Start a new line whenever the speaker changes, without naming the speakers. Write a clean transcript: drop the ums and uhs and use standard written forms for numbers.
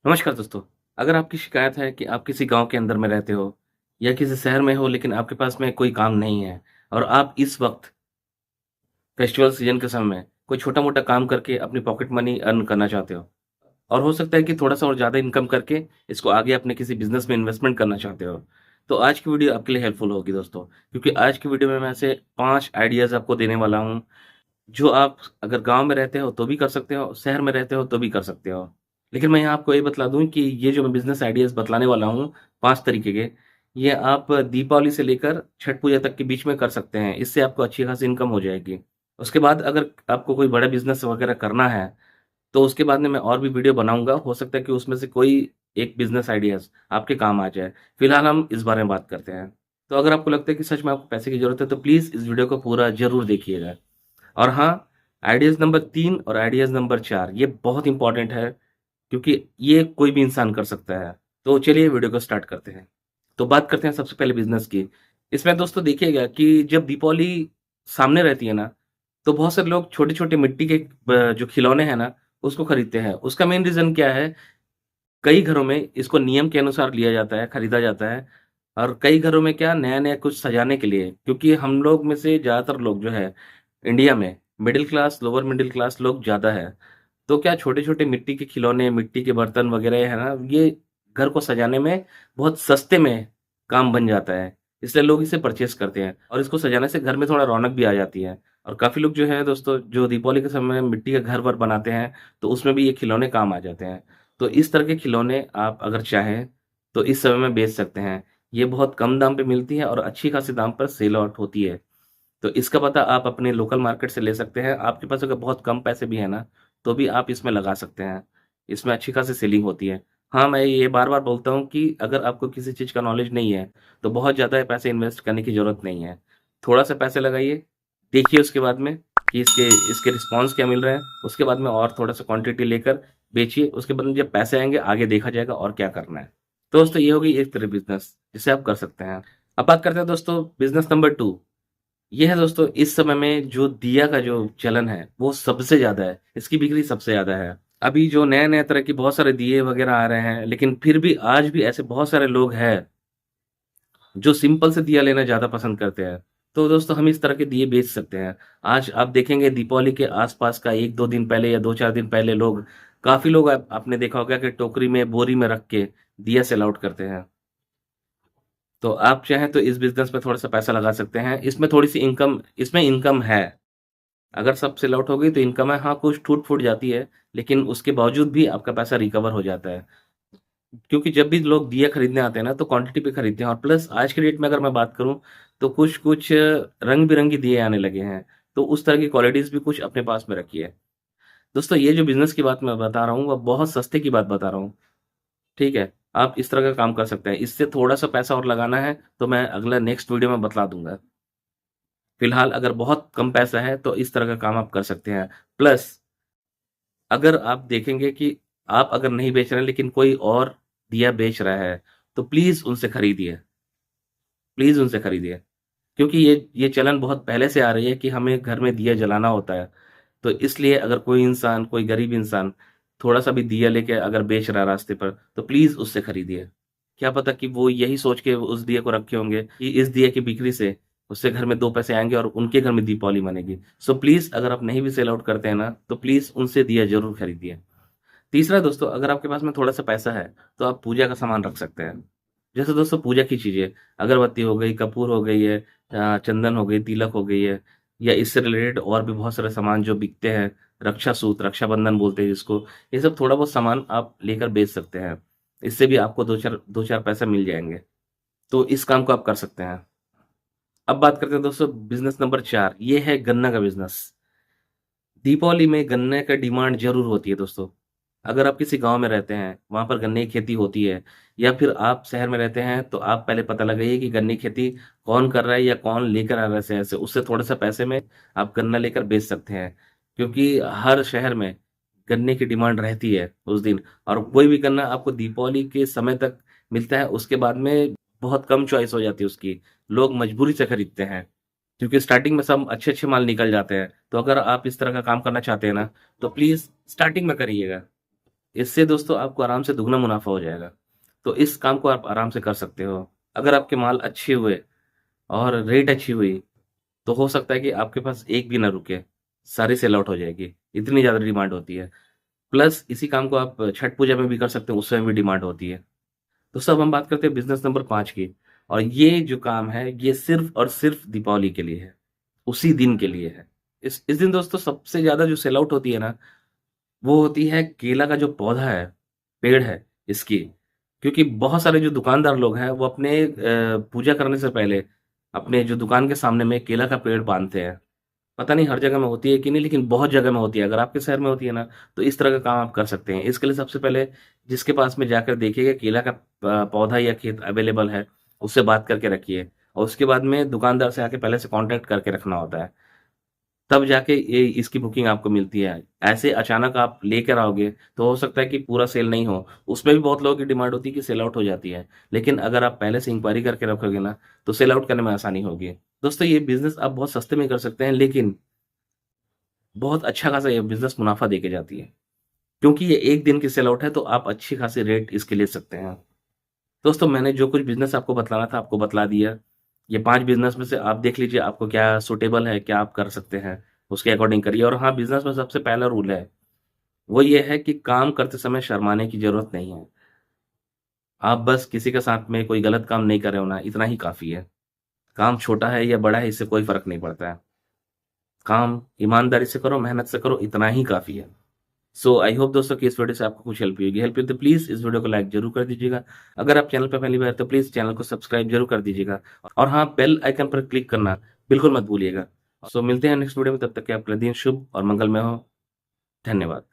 नमस्कार दोस्तों। अगर आपकी शिकायत है कि आप किसी गाँव के अंदर में रहते हो या किसी शहर में हो लेकिन आपके पास में कोई काम नहीं है और आप इस वक़्त फेस्टिवल सीज़न के समय में कोई छोटा-मोटा काम करके अपनी पॉकेट मनी अर्न करना चाहते हो और हो सकता है कि थोड़ा-सा और ज़्यादा इनकम करके इसको आगे अपने किसी बिज़नेस में इन्वेस्टमेंट करना चाहते हो, तो आज की वीडियो आपके लिए हेल्पफुल होगी दोस्तों। क्योंकि आज की वीडियो में मैं ऐसे 5 आइडियाज़ आपको देने वाला हूँ, जो आप अगर गाँव में रहते हो तो भी कर सकते हो, शहर में रहते हो तो भी कर सकते हो। लेकिन मैं यहाँ आपको ये बतला दूँ कि ये जो मैं बिज़नेस आइडियाज़ बतलाने वाला हूँ 5 तरीके के, ये आप दीपावली से लेकर छठ पूजा तक के बीच में कर सकते हैं। इससे आपको अच्छी खासी इनकम हो जाएगी। उसके बाद अगर आपको कोई बड़ा बिज़नेस वगैरह करना है, तो उसके बाद में मैं और भी वीडियो बनाऊँगा। हो सकता है कि उसमें से कोई एक बिज़नेस आइडियाज़ आपके काम आ जाए। फिलहाल हम इस बारे में बात करते हैं। तो अगर आपको लगता है कि सच में आपको पैसे की ज़रूरत है, तो प्लीज़ इस वीडियो को पूरा ज़रूर देखिएगा। और हाँ, आइडियाज़ नंबर 3 और आइडियाज़ नंबर 4 ये बहुत इम्पोर्टेंट है, क्योंकि ये कोई भी इंसान कर सकता है। तो चलिए वीडियो को स्टार्ट करते हैं। तो बात करते हैं सबसे पहले बिज़नेस की। इसमें दोस्तों देखिएगा कि जब दीपावली सामने रहती है ना, तो बहुत सारे लोग छोटे-छोटे मिट्टी के जो खिलौने हैं ना, उसको खरीदते हैं। उसका मेन रीज़न क्या है, कई घरों में इसको नियम के अनुसार लिया जाता है, खरीदा जाता है और कई घरों में क्या नया-नया कुछ सजाने के लिए, क्योंकि हम लोग में से ज़्यादातर लोग जो है इंडिया में middle class, lower middle class लोग ज़्यादा है। तो क्या छोटे-छोटे मिट्टी के खिलौने, मिट्टी के बर्तन वगैरह है ना, ये घर को सजाने में बहुत सस्ते में काम बन जाता है। इसलिए लोग इसे परचेज़ करते हैं और इसको सजाने से घर में थोड़ा रौनक भी आ जाती है। और काफ़ी लोग जो है दोस्तों, जो दीपावली के समय में मिट्टी का घर-वर बनाते हैं, तो उसमें भी ये खिलौने काम आ जाते हैं। तो इस तरह के खिलौने आप अगर चाहें, तो इस समय में बेच सकते हैं। ये बहुत कम दाम पे मिलती है और अच्छी खासे दाम पर सेल आउट होती है। तो इसका पता आप अपने लोकल मार्केट से ले सकते हैं। आपके पास अगर बहुत कम पैसे भी हैं ना, तो भी आप इसमें लगा सकते हैं। इसमें अच्छी खासी सेलिंग होती है। हाँ, मैं ये बार-बार बोलता हूँ कि अगर आपको किसी चीज़ का नॉलेज नहीं है, तो बहुत ज़्यादा पैसे इन्वेस्ट करने की ज़रूरत नहीं है। थोड़ा-सा पैसे लगाइए, देखिए उसके बाद में कि इसके इसके रिस्पॉन्स क्या मिल रहे हैं। उसके बाद में और थोड़ा-सा क्वांटिटी लेकर बेचिए। उसके बाद में जब पैसे आएँगे, आगे देखा जाएगा और क्या करना है। तो दोस्तों ये हो गई एक तरह बिज़नेस, जिसे आप कर सकते हैं। अब बात करते हैं दोस्तों बिज़नेस नंबर 2। ये है दोस्तों, इस समय में जो दिया का जो चलन है, वो सबसे ज़्यादा है, इसकी बिक्री सबसे ज़्यादा है। अभी जो नए-नए तरह के बहुत सारे दिए वगैरह आ रहे हैं, लेकिन फिर भी आज भी ऐसे बहुत सारे लोग हैं, जो सिंपल से दिया लेना ज़्यादा पसंद करते हैं। तो दोस्तों हम इस तरह के दिए बेच सकते हैं। आज आप देखेंगे दीपावली के आस-पास का 1-2 दिन पहले या 2-4 दिन पहले लोग काफ़ी लोग आप आपने देखा होगा कि टोकरी में, बोरी में रख के दिया सेल आउट करते हैं। तो आप चाहें तो इस बिज़नेस में थोड़ा-सा पैसा लगा सकते हैं। इसमें थोड़ी-सी इनकम इसमें इनकम है। अगर सब सेल आउट हो गई तो इनकम है, हाँ, कुछ टूट-फूट जाती है, लेकिन उसके बावजूद भी आपका पैसा रिकवर हो जाता है। क्योंकि जब भी लोग दिया खरीदने आते हैं ना, तो क्वांटिटी पे खरीदते हैं और प्लस आज के डेट में अगर मैं बात करूँ, तो कुछ-कुछ रंग-बिरंगी दिए आने लगे हैं, तो उस तरह की क्वालिटीज़ भी कुछ अपने पास में रखिए। दोस्तों ये जो बिज़नेस की बात मैं बता रहा हूँ, वह बहुत सस्ते की बात बता रहा हूँ, ठीक है? आप इस तरह का काम कर सकते हैं। इससे थोड़ा-सा पैसा और लगाना है, तो मैं अगला नेक्स्ट वीडियो में बतला दूँगा। फिलहाल अगर बहुत कम पैसा है, तो इस तरह का काम आप कर सकते हैं। प्लस अगर आप देखेंगे कि आप अगर नहीं बेच रहे हैं लेकिन कोई और दिया बेच रहा है, तो प्लीज़ उनसे खरीदिए, प्लीज़ उनसे खरीदिए। क्योंकि ये चलन बहुत पहले से आ रही है कि हमें घर में दिया जलाना होता है। तो इसलिए अगर कोई इंसान, कोई गरीब इंसान थोड़ा-सा भी दिया लेके अगर बेच रहा है रास्ते पर, तो प्लीज़ उससे खरीदिए। क्या पता कि वो यही सोच के उस दिए को रखे होंगे कि इस दिए की बिक्री से उससे घर में 2 पैसे आएँगे और उनके घर में दीपावली मनेगी। सो प्लीज़ अगर आप नहीं भी सेल आउट करते हैं ना, तो प्लीज़ उनसे दिया ज़रूर खरीदिए। तीसरा दोस्तों, अगर आपके पास में थोड़ा-सा पैसा है, तो आप पूजा का सामान रख सकते हैं। जैसे दोस्तों पूजा की चीज़ें, अगरबत्ती हो गई, कपूर हो गई है, चंदन हो गई, तिलक हो गई है या इससे रिलेटेड और भी बहुत सारे सामान जो बिकते हैं, रक्षा सूत्र, रक्षाबंधन बोलते हैं जिसको, ये सब थोड़ा बहुत सामान आप लेकर बेच सकते हैं। इससे भी आपको 2-4 पैसे मिल जाएँगे। तो इस काम को आप कर सकते हैं। अब बात करते हैं दोस्तों बिज़नेस नंबर 4, ये है गन्ना का बिज़नेस। दीपावली में गन्ने का डिमांड ज़रूर होती है दोस्तों। अगर आप किसी गाँव में रहते हैं, वहाँ पर गन्ने की खेती होती है या फिर आप शहर में रहते हैं, तो आप पहले पता लगाइए कि गन्ने की खेती कौन कर रहा है या कौन लेकर आ रहा है शहर से। उससे थोड़ा-सा पैसे में आप गन्ना लेकर बेच सकते हैं। क्योंकि हर शहर में गन्ने की डिमांड रहती है उस दिन और कोई भी गन्ना आपको दीपावली के समय तक मिलता है, उसके बाद में बहुत कम चॉइस हो जाती है उसकी। लोग मजबूरी से खरीदते हैं। क्योंकि स्टार्टिंग में सब अच्छे-अच्छे माल निकल जाते हैं। तो अगर आप इस तरह का काम करना चाहते हैं ना, तो प्लीज़ स्टार्टिंग में करिएगा। इससे दोस्तों आपको आराम से दुगना मुनाफ़ा हो जाएगा। तो इस काम को आप आराम से कर सकते हो। अगर आपके माल अच्छे हुए और रेट अच्छी हुई, तो हो सकता है कि आपके पास एक भी ना रुके, सारी सेल आउट हो जाएगी, इतनी ज़्यादा डिमांड होती है। प्लस इसी काम को आप छठ पूजा में भी कर सकते हो, उसमें भी डिमांड होती है। दोस्तों अब हम बात करते हैं बिज़नेस नंबर 5 की, और ये जो काम है, ये सिर्फ़ और सिर्फ़ दीपावली के लिए है, उसी दिन के लिए है। इस दिन दोस्तों सबसे ज़्यादा जो सेल आउट होती है ना, वो होती है केला का जो पौधा है, पेड़ है इसकी। क्योंकि बहुत सारे जो दुकानदार लोग हैं, वो अपने पूजा करने से पहले अपने जो दुकान के सामने में केला का पेड़ बाँधते हैं। पता नहीं हर जगह में होती है कि नहीं, लेकिन बहुत जगह में होती है। अगर आपके शहर में होती है ना, तो इस तरह का काम आप कर सकते हैं। इसके लिए सबसे पहले जिसके पास में जाकर देखिएगा केला का पौधा या खेत अवेलेबल है, उससे बात करके रखिए, और उसके बाद में दुकानदार से आके पहले से कॉन्टैक्ट करके रखना होता है। तब जाके ये इसकी बुकिंग आपको मिलती है। ऐसे अचानक आप लेकर आओगे, तो हो सकता है कि पूरा सेल नहीं हो। उसमें भी बहुत लोगों की डिमांड होती है कि सेल आउट हो जाती है। लेकिन अगर आप पहले से इंक्वायरी करके रखोगे ना, तो सेल आउट करने में आसानी होगी। दोस्तों ये बिज़नेस आप बहुत सस्ते में कर सकते हैं, लेकिन बहुत अच्छा खासा ये बिज़नेस मुनाफ़ा देके जाती है। क्योंकि ये 1 दिन की सेल आउट है, तो आप अच्छी खासी रेट इसके ले सकते हैं। दोस्तों मैंने जो कुछ बिज़नेस आपको बतलाना था, आपको बतला दिया। ये 5 बिज़नेस में से आप देख लीजिए आपको क्या सूटेबल है, क्या आप कर सकते हैं, उसके अकॉर्डिंग करिए। और हाँ, बिज़नेस में सबसे पहला रूल है, वो ये है कि काम करते समय शर्माने की ज़रूरत नहीं है। आप बस किसी के साथ में कोई गलत काम नहीं कर रहे हो ना, इतना ही काफ़ी है। काम छोटा है या बड़ा है, इससे कोई फ़र्क नहीं पड़ता है। काम ईमानदारी से करो, मेहनत से करो, इतना ही काफ़ी है। सो आई होप दोस्तों कि इस वीडियो से आपको कुछ हेल्प हुई होगी। हेल्प हुई तो प्लीज़ इस वीडियो को लाइक ज़रूर कर दीजिएगा। अगर आप चैनल पे पहली बार हैं तो प्लीज़ चैनल को सब्सक्राइब ज़रूर कर दीजिएगा। और हाँ, बेल आइकन पर क्लिक करना बिल्कुल मत भूलिएगा। सो मिलते हैं नेक्स्ट वीडियो में, तब तक के आपका दिन शुभ और मंगलमय हो। धन्यवाद।